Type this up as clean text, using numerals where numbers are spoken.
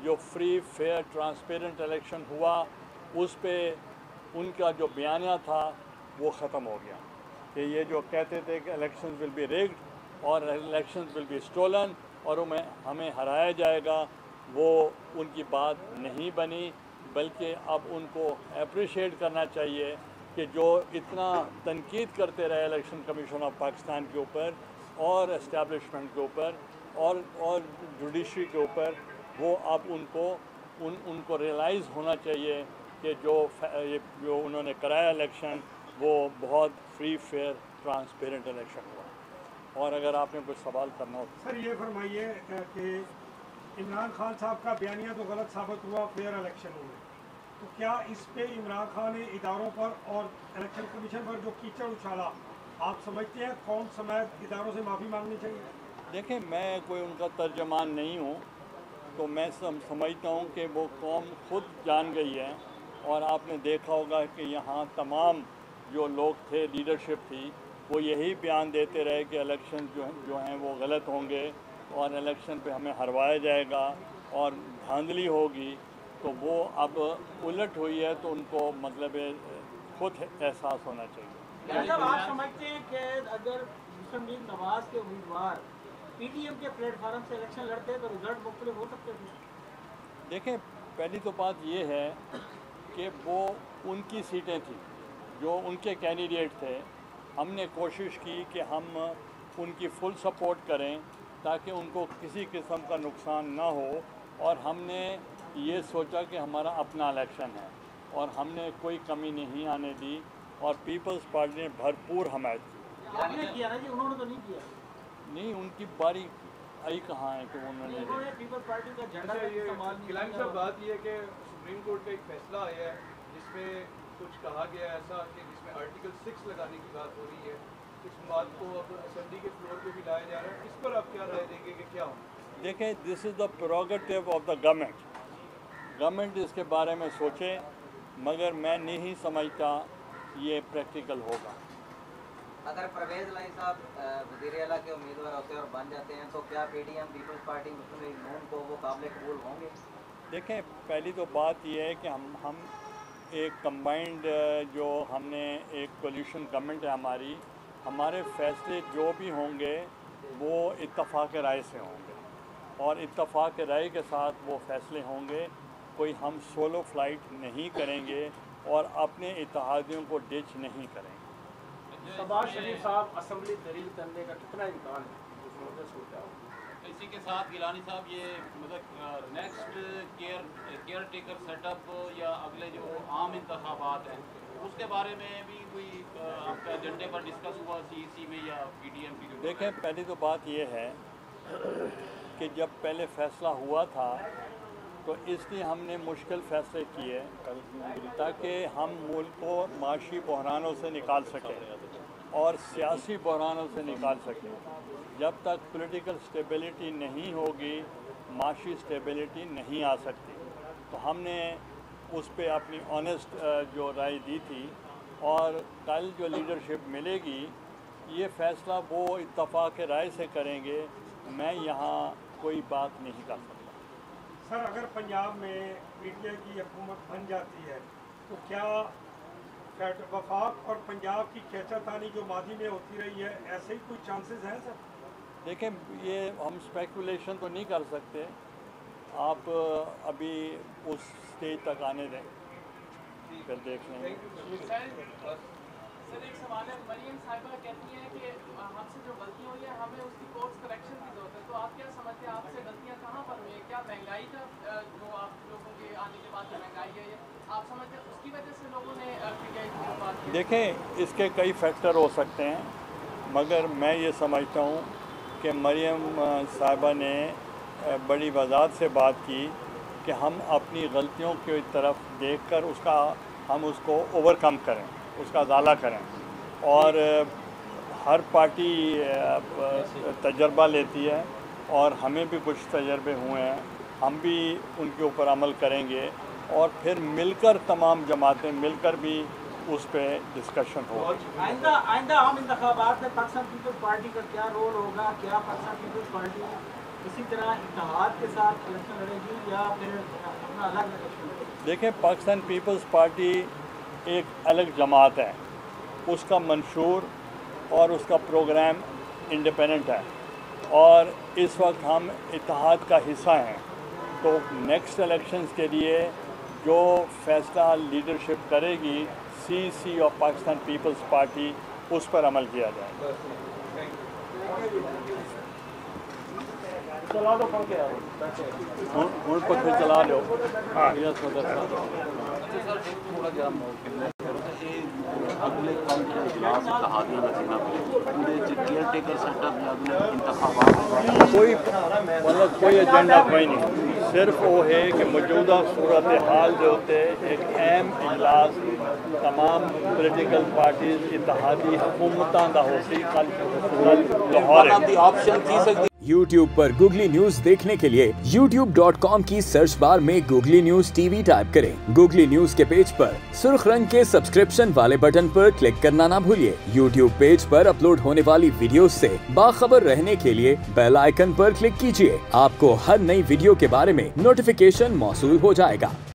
जो free fair transparent election हुआ उस पे उनका जो बयानिया था वो ख़त्म हो गया कि ये जो कहते थे कि इलेक्शंस विल बी रिग्ड और इलेक्शंस विल बी स्टोलन और हमें हराया जाएगा, वो उनकी बात नहीं बनी। बल्कि अब उनको अप्रिशिएट करना चाहिए कि जो इतना तनकीद करते रहे इलेक्शन कमीशन ऑफ पाकिस्तान के ऊपर और इस्टेब्लिशमेंट के ऊपर और जुडिशरी के ऊपर, वो अब उनको रियलाइज़ होना चाहिए कि जो उन्होंने कराया इलेक्शन वो बहुत फ्री फेयर ट्रांसपेरेंट इलेक्शन हुआ। और अगर आपने कुछ सवाल करना हो सर ये फरमाइए कि इमरान खान साहब का बयानिया तो गलत साबित हुआ, फेयर इलेक्शन हुए, तो क्या इस पे इमरान खान ने इदारों पर और इलेक्शन कमीशन पर जो कीचड़ उछाला, आप समझते हैं कौम समेत इदारों से माफ़ी मांगनी चाहिए? देखें, मैं कोई उनका तर्जमान नहीं हूँ, तो मैं समझता हूँ कि वो कौम खुद जान गई है। और आपने देखा होगा कि यहाँ तमाम जो लोग थे, लीडरशिप थी, वो यही बयान देते रहे कि इलेक्शन जो हैं वो गलत होंगे और इलेक्शन पे हमें हरवाया जाएगा और धांधली होगी। तो वो अब उलट हुई है, तो उनको मतलब खुद एहसास होना चाहिए। मतलब आप समझते हैं कि अगर मुस्लिम लीग नवाज के उम्मीदवार पीटीएम के प्लेटफार्म से इलेक्शन लड़ते तो रिजल्ट मुख्तलिफ हो सकते थे? देखें, पहली तो बात ये है कि वो उनकी सीटें थी, जो उनके कैंडिडेट थे। हमने कोशिश की कि हम उनकी फुल सपोर्ट करें ताकि उनको किसी किस्म का नुकसान ना हो। और हमने ये सोचा कि हमारा अपना इलेक्शन है और हमने कोई कमी नहीं आने दी और पीपल्स पार्टी ने भरपूर हमायत की। आपने किया ना जी, उन्होंने तो नहीं किया। नहीं, उनकी बारी आई कहाँ है कि उन्होंने पीपल्स पार्टी का झंडा इस्तेमाल नहीं गिलानी साहब, बात यह है कि सुप्रीम कोर्ट का एक फैसला आया है जिसमें कुछ कहा गया है ऐसा कि जिसमें आर्टिकल 6 लगाने की बात हो रही है। इस बात को अब असेंबली के फ्लोर पे भी लाया जा रहा है, इस पर आप क्या राय देंगे कि क्या हो? देखें, this is the purgative of the government इसके बारे में सोचे, मगर मैं नहीं समझता ये प्रैक्टिकल होगा। अगर परवेज लाई साहब वज़ीर आला के उम्मीदवार होते और बन जाते हैं तो क्या पीडीएम पीपल्स पार्टी मुस्लिम लीग नून को वो काबिल कबूल होंगे? देखें, पहली तो बात यह है कि हम एक कंबाइंड जो हमने एक कोलिशन गवर्नमेंट है हमारे फैसले जो भी होंगे वो इत्तफाक राय से होंगे और इत्तफाक राय के साथ वो फैसले होंगे। कोई हम सोलो फ्लाइट नहीं करेंगे और अपने इत्तेहादियों को डिच नहीं करेंगे। शहबाज शरीफ साहब असेंबली तहरील करने का कितना इम्कान है? इसी के साथ गिलानी साहब, ये मतलब नेक्स्ट केयर टेकर सेटअप या अगले जो आम इंतखाबात हैं उसके बारे में भी कोई आपका एजेंडे पर डिस्कस हुआ सीईसी में या पीडीएम की? देखें, पहली तो बात यह है कि जब पहले फ़ैसला हुआ था तो इसलिए हमने मुश्किल फ़ैसले किए ताकि हम मुल्क को माशी बहरानों से निकाल सकें और सियासी बहरानों से निकाल सकें। जब तक पॉलिटिकल स्टेबिलिटी नहीं होगी, माशी स्टेबिलिटी नहीं आ सकती। तो हमने उस पे अपनी ऑनेस्ट जो राय दी थी और कल जो लीडरशिप मिलेगी ये फ़ैसला वो इत्तफाक राय से करेंगे। मैं यहाँ कोई बात नहीं कर सकता। सर अगर पंजाब में पीटीआई की हुकूमत बन जाती है तो क्या वफाक और पंजाब की खींचातानी जो माजी में होती रही है ऐसे ही कोई चांसेस हैं सर? देखें, ये हम स्पेकुलेशन तो नहीं कर सकते, आप अभी उस स्टेज तक आने दें, फिर देख लेंगे। सर एक सवाल है, मरियम साहिबा कहती हैं कि हमसे जो गलती हुई है हमें उसकी कोर्स करेक्शन की जरूरत है, तो आप क्या समझते हैं आपसे गलतियां कहाँ पर हुई है? क्या महंगाई का जो आप लोगों के आने के बाद जो महंगाई है आप समझते हैं उसकी वजह से लोगों ने पीटीआई की बात की? देखें, इसके कई फैक्टर हो सकते हैं, मगर मैं ये समझता हूँ कि मरियम साहिबा ने बड़ी वजाहत से बात की कि हम अपनी गलतियों की तरफ देखकर हम उसको ओवरकम करें, उसका अज़ाला करें। और हर पार्टी तजर्बा लेती है और हमें भी कुछ तजर्बे हुए हैं, हम भी उनके ऊपर अमल करेंगे और फिर मिलकर तमाम जमातें मिलकर भी उस पर डिस्कशन हो। आइंदा आम इंतखाबात में पाकिस्तान पीपल्स पार्टी का क्या रोल होगा? क्या पाकिस्तान पीपल्स पार्टी इसी तरह इत्तेहाद के साथ इलेक्शन लड़ेगी या फिर अपना अलग इलेक्शन? देखें, पाकिस्तान पीपल्स पार्टी एक अलग जमात है, उसका मंशूर और उसका प्रोग्राम इंडिपेंडेंट है और इस वक्त हम इत्तेहाद का हिस्सा हैं। तो नेक्स्ट इलेक्शंस के लिए जो फैसला लीडरशिप करेगी सीसी और पाकिस्तान पीपल्स पार्टी, उस पर अमल किया जाए। चला दो पंखे उन पर फिर चला लो। अगले कल के इजलास इत्तेहादी नज़ीरा पूरे केयर टेकर सेटअप या अगले इंतखाबात कोई मतलब कोई एजेंडा कोई नहीं, सिर्फ वो है कि मौजूदा सूरत हाल जो होते एक अहम इजलास तमाम पोलिटिकल पार्टीज इत्तेहादी हुकूमतां दा होसी कल लाहौर है। YouTube पर गूगली न्यूज देखने के लिए youtube.com की सर्च बार में गूगली न्यूज टीवी टाइप करें। गूगली न्यूज के पेज पर सुर्ख रंग के सब्सक्रिप्शन वाले बटन पर क्लिक करना ना भूलिए। YouTube पेज पर अपलोड होने वाली वीडियोस से बाखबर रहने के लिए बेल आइकन पर क्लिक कीजिए। आपको हर नई वीडियो के बारे में नोटिफिकेशन मौसूल हो जाएगा।